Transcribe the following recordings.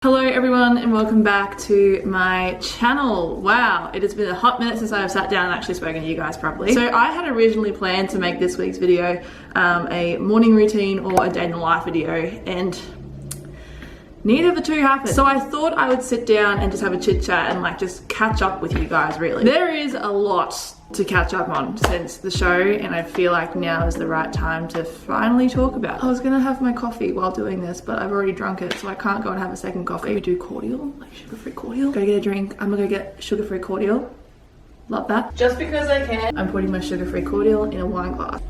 Hello everyone and welcome back to my channel. Wow, it has been a hot minute since I've sat down and actually spoken to you guys properly. So I had originally planned to make this week's video a morning routine or a day in the life video, and neither of the two happened. So I thought I would sit down and just have a chit chat and just catch up with you guys really. There is a lot to catch up on since the show, and I feel like now is the right time to finally talk about it. I was gonna have my coffee while doing this, but I've already drunk it, so I can't go and have a second coffee. Maybe do cordial, like sugar-free cordial. Go get a drink. I'm gonna go get sugar-free cordial. Love that. Just because I can, I'm putting my sugar-free cordial in a wine glass.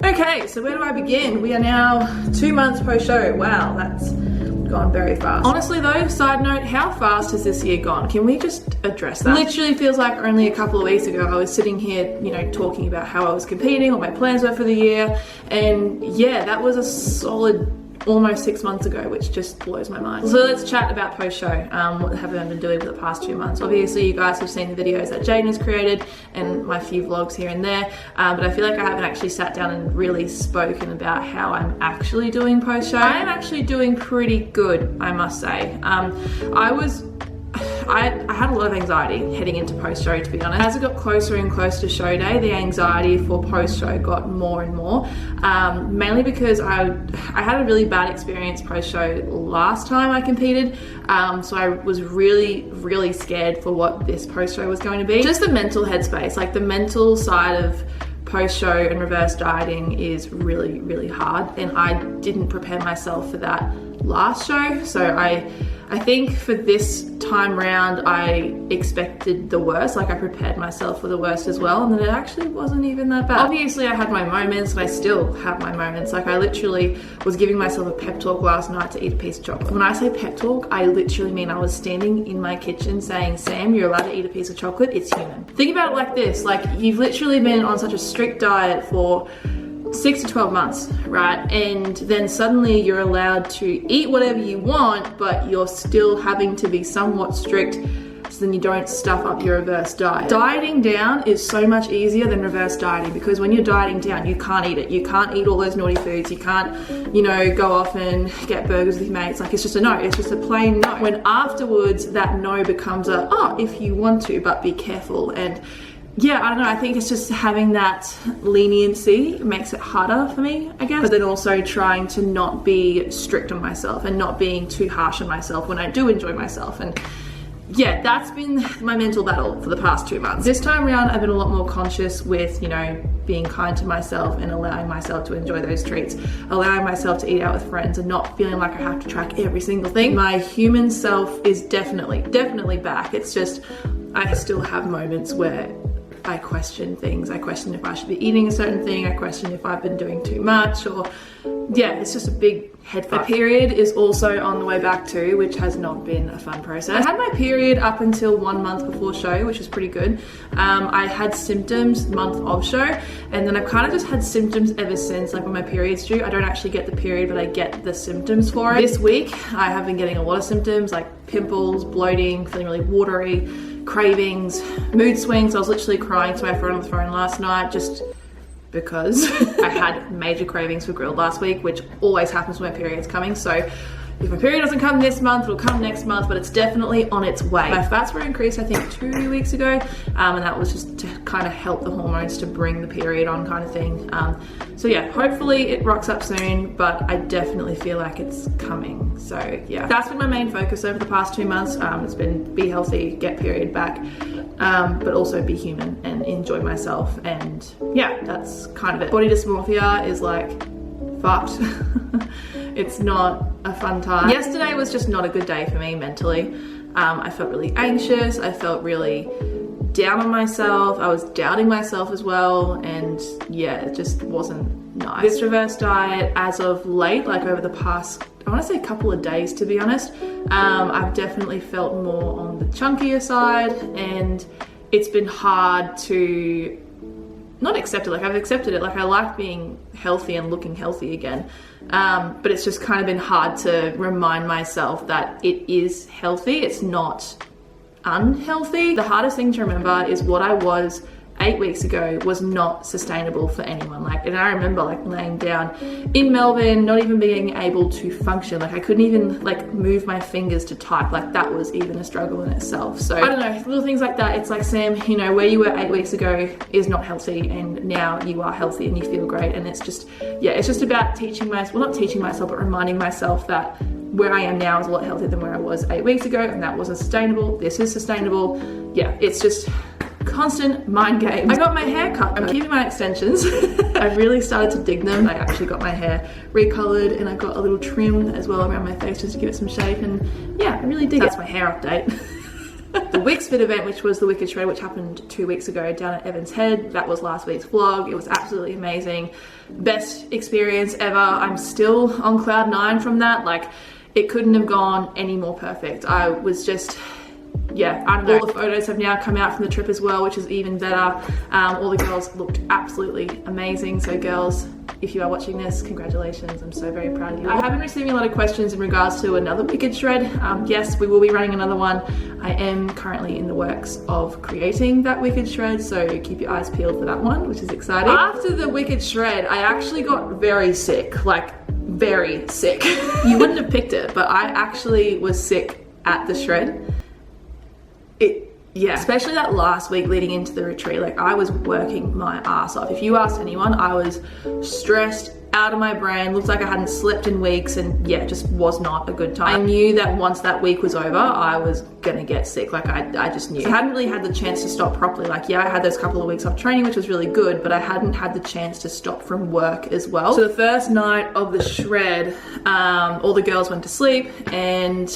Okay, so where do I begin? We are now 2 months post-show. Wow, that's gone very fast. Honestly though, side note, how fast has this year gone? Can we just address that? Literally feels like only a couple of weeks ago I was sitting here, you know, talking about how I was competing, what my plans were for the year, and yeah, that was a solid almost 6 months ago, which just blows my mind. So let's chat about post-show. What have I been doing for the past 2 months? Obviously you guys have seen the videos that Jaden has created and my few vlogs here and there, but I feel like I haven't actually sat down and really spoken about how I'm actually doing post-show. I am actually doing pretty good, I must say. I had a lot of anxiety heading into post-show, to be honest. As it got closer and closer to show day, the anxiety for post-show got more and more, mainly because I had a really bad experience post-show last time I competed, so I was really scared for what this post-show was going to be. Just the mental headspace, like the mental side of post-show and reverse dieting is really hard, and I didn't prepare myself for that last show. So I think for this time round I expected the worst, like I prepared myself for the worst as well, and then it actually wasn't even that bad. Obviously I had my moments, and I still have my moments. Like I literally was giving myself a pep talk last night to eat a piece of chocolate. When I say pep talk, I literally mean I was standing in my kitchen saying, Sam, you're allowed to eat a piece of chocolate, it's human. Think about it like this, like you've literally been on such a strict diet for 6 to 12 months, right? And then suddenly you're allowed to eat whatever you want, but you're still having to be somewhat strict so then you don't stuff up your reverse diet. Dieting down is so much easier than reverse dieting, because when you're dieting down, you can't eat it. You can't eat all those naughty foods. You can't, you know, go off and get burgers with your mates. Like it's just a no, it's just a plain no. When afterwards that no becomes a, oh, if you want to, but be careful. And yeah, I don't know, I think it's just having that leniency makes it harder for me, I guess. But then also trying to not be strict on myself and not being too harsh on myself when I do enjoy myself. And yeah, that's been my mental battle for the past 2 months. This time around, I've been a lot more conscious with, you know, being kind to myself and allowing myself to enjoy those treats, allowing myself to eat out with friends and not feeling like I have to track every single thing. My human self is definitely back. It's just, I still have moments where I question things. I question if I should be eating a certain thing. I question if I've been doing too much, or yeah, it's just a big head fuck. My period is also on the way back too, which has not been a fun process. I had my period up until 1 month before show, which was pretty good. I had symptoms month of show, and then I've kind of just had symptoms ever since. Like when my period's due, I don't actually get the period, but I get the symptoms for it. This week, I have been getting a lot of symptoms like pimples, bloating, feeling really watery, cravings, mood swings. I was literally crying to my friend on the phone last night just because I had major cravings for grilled last week, which always happens when my period's coming. So if my period doesn't come this month, it'll come next month, but it's definitely on its way. My fats were increased, I think 2 weeks ago, and that was just to kind of help the hormones to bring the period on kind of thing. So yeah, hopefully it rocks up soon, but I definitely feel like it's coming. So yeah, that's been my main focus over the past 2 months. It's been be healthy, get period back, but also be human and enjoy myself. And yeah, that's kind of it. Body dysmorphia is like fucked. It's not a fun time. Yesterday was just not a good day for me mentally. I felt really anxious. I felt really down on myself. I was doubting myself as well. And yeah, it just wasn't nice. This reverse diet, as of late, like over the past, I want to say a couple of days to be honest, I've definitely felt more on the chunkier side, and it's been hard to not accept it. Like I've accepted it, like I like being healthy and looking healthy again, but it's just kind of been hard to remind myself that it is healthy, it's not unhealthy. The hardest thing to remember is what I was 8 weeks ago was not sustainable for anyone. Like, and I remember like laying down in Melbourne, not even being able to function. Like I couldn't even like move my fingers to type. Like that was even a struggle in itself. So I don't know, little things like that. It's like, Sam, you know, where you were 8 weeks ago is not healthy, and now you are healthy and you feel great. And it's just, yeah, it's just about teaching myself, well, not teaching myself, but reminding myself that where I am now is a lot healthier than where I was 8 weeks ago, and that wasn't sustainable. This is sustainable. Yeah, it's just constant mind games. I got my hair cut. I'm keeping my extensions. I've really started to dig them. I actually got my hair recolored, and I got a little trim as well around my face just to give it some shape. And yeah, I really dig it. That's my hair update. The Wicks Fit event, which was the Wicked Shred, which happened 2 weeks ago down at Evans Head. That was last week's vlog. It was absolutely amazing. Best experience ever. I'm still on cloud 9 from that. Like, it couldn't have gone any more perfect. I was just, yeah, I don't know. All the photos have now come out from the trip as well, which is even better. All the girls looked absolutely amazing. So girls, if you are watching this, congratulations. I'm so very proud of you. I have been receiving a lot of questions in regards to another Wicked Shred. Yes, we will be running another one. I am currently in the works of creating that Wicked Shred, so keep your eyes peeled for that one, which is exciting. After the Wicked Shred, I actually got very sick, like very sick. You wouldn't have picked it, but I actually was sick at the shred. Yeah, especially that last week leading into the retreat, like I was working my ass off. If you asked anyone, I was stressed, out of my brain, looked like I hadn't slept in weeks, and yeah, just was not a good time. I knew that once that week was over, I was gonna get sick. Like I just knew. I hadn't really had the chance to stop properly. Like, yeah, I had those couple of weeks off training, which was really good, but I hadn't had the chance to stop from work as well. So the first night of the shred, all the girls went to sleep, and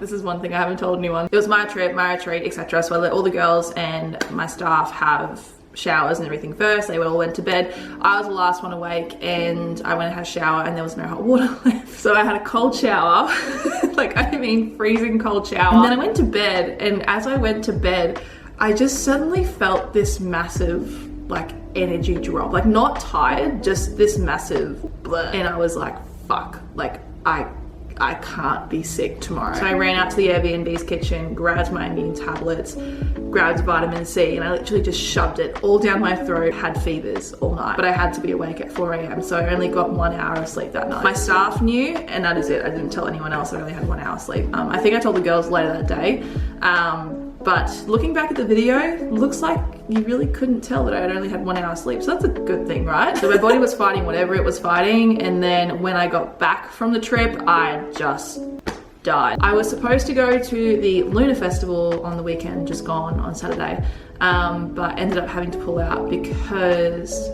this is one thing I haven't told anyone. It was my trip, my retreat, etc. So I let all the girls and my staff have showers and everything first. They all went to bed. I was the last one awake, and I went and had a shower, and there was no hot water left. So I had a cold shower, like I mean freezing cold shower. And then I went to bed, and as I went to bed, I just suddenly felt this massive like energy drop. Like not tired, just this massive blur. And I was like, fuck, like I can't be sick tomorrow. So I ran out to the Airbnb's kitchen, grabbed my immune tablets, grabbed vitamin C, and I literally just shoved it all down my throat. Had fevers all night, but I had to be awake at 4 a.m. so I only got 1 hour of sleep that night. My staff knew, and that is it. I didn't tell anyone else. I only had 1 hour sleep. I think I told the girls later that day. But looking back at the video, looks like you really couldn't tell that I had only had 1 hour sleep. So that's a good thing, right? So my body was fighting whatever it was fighting. And then when I got back from the trip, I just died. I was supposed to go to the Lunar Festival on the weekend, just gone on Saturday. But ended up having to pull out because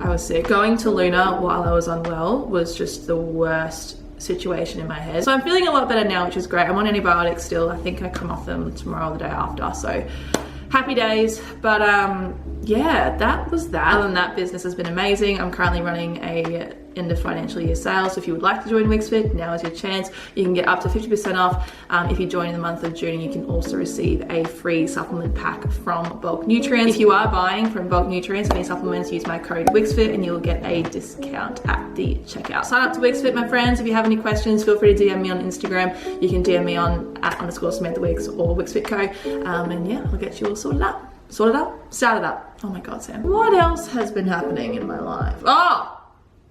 I was sick. Going to Lunar while I was unwell was just the worst situation in my head. So I'm feeling a lot better now, which is great. I'm on antibiotics still. I think I come off them tomorrow or the day after, so happy days. But yeah, that was that. Other than that, business has been amazing. I'm currently running a end of financial year sale, so if you would like to join Wicks Fit, now is your chance. You can get up to 50% off if you join in the month of June. You can also receive a free supplement pack from Bulk Nutrients. If you are buying from Bulk Nutrients any supplements, use my code WIXFIT and you'll get a discount at the checkout. Sign up to Wicks Fit, my friends. If you have any questions, feel free to DM me on Instagram. You can DM me on @_Samantha Wicks or WicksFitCo, and yeah, I'll get you all sorted up. Started up. Oh my God, Sam. What else has been happening in my life? Oh!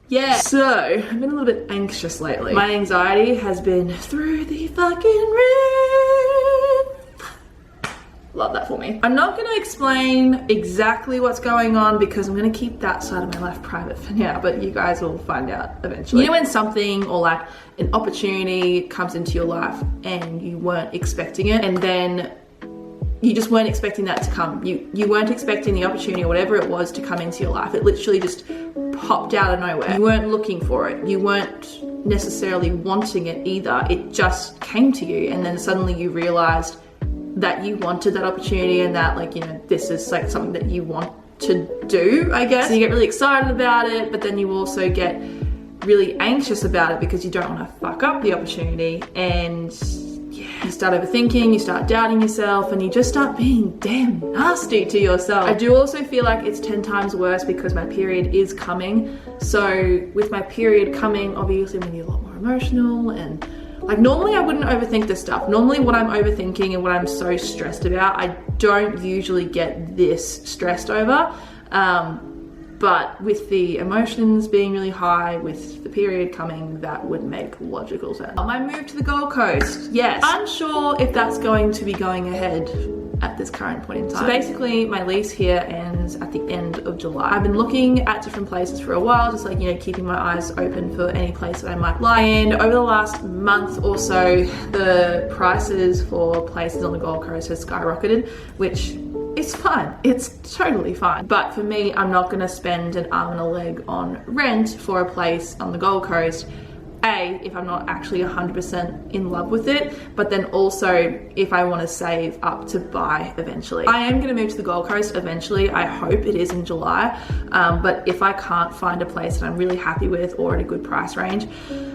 Yeah. So, I've been a little bit anxious lately. My anxiety has been through the fucking roof. Love that for me. I'm not gonna explain exactly what's going on because I'm gonna keep that side of my life private for now, but you guys will find out eventually. You know when something or like an opportunity comes into your life and you weren't expecting it, and then you just weren't expecting that to come. You weren't expecting the opportunity or whatever it was to come into your life. It literally just popped out of nowhere. You weren't looking for it. You weren't necessarily wanting it either. It just came to you, and then suddenly you realized that you wanted that opportunity and that, like, you know, this is like something that you want to do, I guess. So you get really excited about it, but then you also get really anxious about it because you don't want to fuck up the opportunity, and you start overthinking, you start doubting yourself, and you just start being damn nasty to yourself. I do also feel like it's 10 times worse because my period is coming. So with my period coming, obviously I'm gonna be a lot more emotional and Like normally I wouldn't overthink this stuff. Normally what I'm overthinking and what I'm so stressed about, I don't usually get this stressed over. But with the emotions being really high, with the period coming, that would make logical sense. My move to the Gold Coast, yes. Unsure if that's going to be going ahead at this current point in time. So basically my lease here ends at the end of July. I've been looking at different places for a while, just like, you know, keeping my eyes open for any place that I might like. And over the last month or so, the prices for places on the Gold Coast has skyrocketed, which it's fine. It's totally fine. But for me, I'm not gonna spend an arm and a leg on rent for a place on the Gold Coast. A, if I'm not actually 100% in love with it, but then also if I want to save up to buy eventually. I am going to move to the Gold Coast eventually. I hope it is in July. But if I can't find a place that I'm really happy with or at a good price range,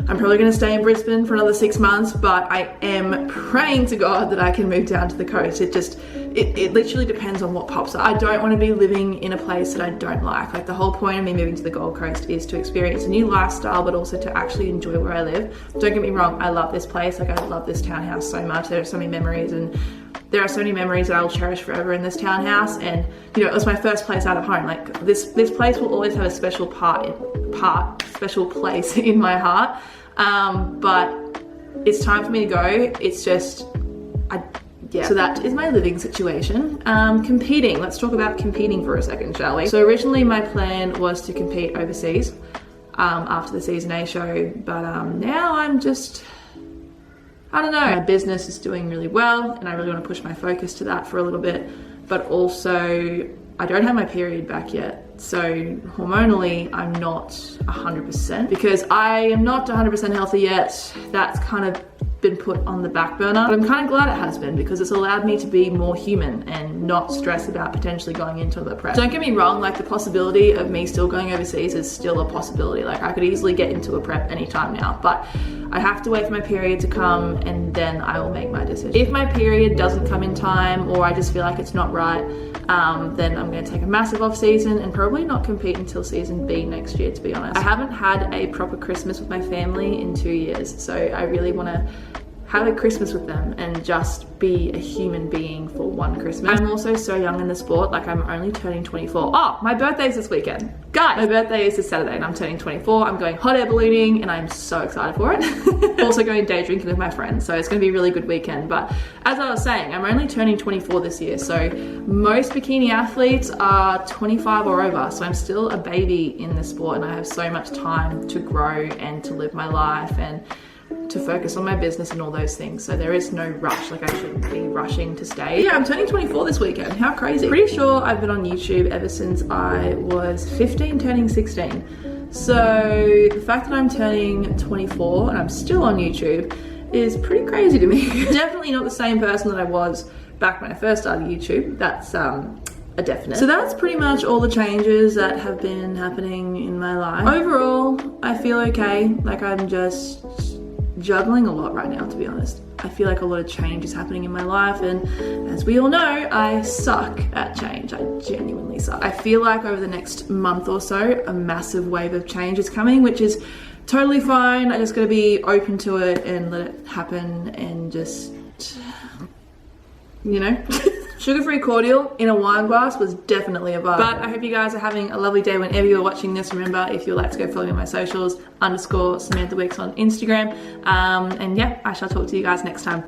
I'm probably going to stay in Brisbane for another 6 months, but I am praying to God that I can move down to the coast. It literally depends on what pops up. I don't want to be living in a place that I don't like. Like the whole point of me moving to the Gold Coast is to experience a new lifestyle, but also to actually enjoy where I live. Don't get me wrong, I love this place. Like I love this townhouse so much. There are so many memories, and there are so many memories that I will cherish forever in this townhouse. And you know, it was my first place out of home. Like this place will always have a special special place in my heart. But it's time for me to go. It's just, yeah. So that is my living situation. Competing, let's talk about competing for a second, shall we? So originally my plan was to compete overseas after the Season A show, but now I'm just, I don't know. My business is doing really well and I really want to push my focus to that for a little bit, but also I don't have my period back yet. So hormonally, I'm not 100% because I am not 100% healthy yet. That's kind of been put on the back burner, but I'm kind of glad it has been because it's allowed me to be more human and not stress about potentially going into the prep. Don't get me wrong, like the possibility of me still going overseas is still a possibility. Like I could easily get into a prep anytime now, but I have to wait for my period to come and then I will make my decision. If my period doesn't come in time or I just feel like it's not right, then I'm going to take a massive off season and probably not compete until Season B next year, to be honest. I haven't had a proper Christmas with my family in 2 years, so I really want to have a Christmas with them and just be a human being for one Christmas. I'm also so young in the sport, like I'm only turning 24. Oh, my birthday's this weekend. Guys, my birthday is this Saturday and I'm turning 24. I'm going hot air ballooning and I'm so excited for it. Also going day drinking with my friends, so it's gonna be a really good weekend. But as I was saying, I'm only turning 24 this year, so most bikini athletes are 25 or over, so I'm still a baby in the sport and I have so much time to grow and to live my life and to focus on my business and all those things. So there is no rush, like I shouldn't be rushing to stay. Yeah, I'm turning 24 this weekend. How crazy. Pretty sure I've been on YouTube ever since I was 15, turning 16. So the fact that I'm turning 24 and I'm still on YouTube is pretty crazy to me. Definitely not the same person that I was back when I first started YouTube. That's a definite. So that's pretty much all the changes that have been happening in my life. Overall, I feel okay. Like I'm just juggling a lot right now, to be honest. I feel like a lot of change is happening in my life, and as we all know, I suck at change. I genuinely suck. I feel like over the next month or so, a massive wave of change is coming, which is totally fine. I just gotta be open to it and let it happen and just, you know. Sugar-free cordial in a wine glass was definitely a vibe. But I hope you guys are having a lovely day whenever you're watching this. Remember, if you'd like to go follow me on my socials, _Samantha Wicks on Instagram. And yeah, I shall talk to you guys next time.